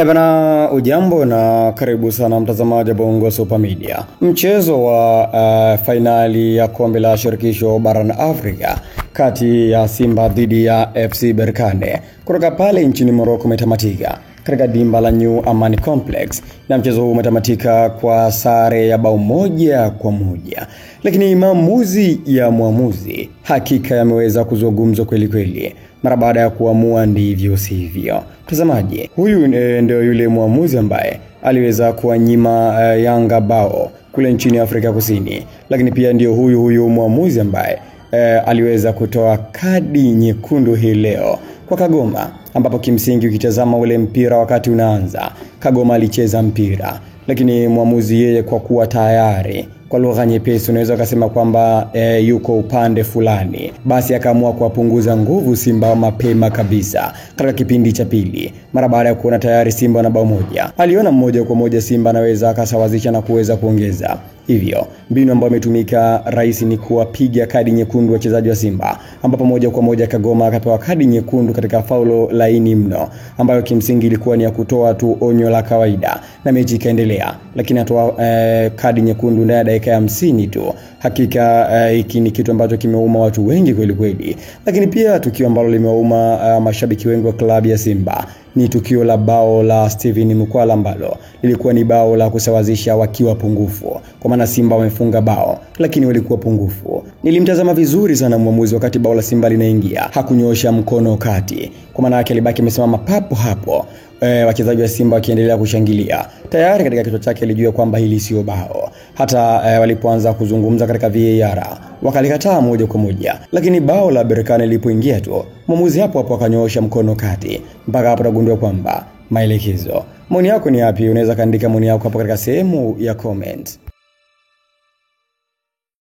Ebana, ujambo na karibu sana mtazamaji wa Bongo Super Media. Mchezo wa finali ya kombe la shirikisho barani Afrika kati ya Simba dhidi ya FC Berkane kutoka pale nchini Morocco umetamatika katika dimba la New Amani Complex, na mchezo huu umetamatika kwa sare ya bao 1-1. Lakini maamuzi ya muamuzi hakika yameweza kuzua gumzo kweli kweli mara baada ya kuamua ndivyo sivyo. Mtazamaji, huyu ndio yule muamuzi ambaye aliweza kuwanyima Yanga bao kule nchini Afrika Kusini, lakini pia ndio huyu muamuzi ambaye aliweza kutoa kadi nyekundu hii leo kwa Kagoma, ambapo kimsingi ukitazama ule mpira wakati unaanza Kagoma alicheza mpira, lakini muamuzi yeye kwa kuwa tayari kwa lugha nyepesi unaweza kusema kwamba yuko upande fulani, basi akaamua kuwapunguza nguvu Simba mapema kabisa katika kipindi cha pili. Mara baada ya kuona tayari Simba na bao moja, aliona moja kwa moja Simba anaweza akasawazisha na kuweza kuongeza. Hivyo mbinu ambayo imetumika rahisi ni kuwapiga kadi nyekundu wachezaji wa Simba, ambapo moja kwa moja Kagoma akapewa kadi nyekundu katika faulo laini mno, ambayo kimsingi ilikuwa ni ya kutoa tu onyo la kawaida na mechi ikaendelea. Lakini atoa kadi nyekundu ndani ya dakika 50 tu. Hakika hiki ni kitu ambacho kimeuma watu wengi kweli kweli, lakini pia tukio ambalo limeuma mashabiki wengi wa klabu ya Simba ni tukio la bao la Steven Mukwala ambalo lilikuwa ni bao la kusawazisha wakiwa pungufu, kwa maana Simba wamefunga bao lakini walikuwa pungufu. Nilimtazama vizuri sana muamuzi wakati bao la Simba linaingia, hakunyoosha mkono kati, kwa maana yake alibaki amesimama papo hapo. Wachezaji wa Simba wakiendelea kushangilia, tayari katika kichwa chake alijua kwamba hili sio bao. Hata walipoanza kuzungumza katika VAR wakalikataa moja kwa moja, lakini bao la Berkane lilipoingia tu muamuzi hapo akanyoosha mkono kati. Mpaka hapo tunagundua kwamba maelekezo. Maoni yako ni yapi? Unaweza kaandika maoni yako hapo katika sehemu ya comment.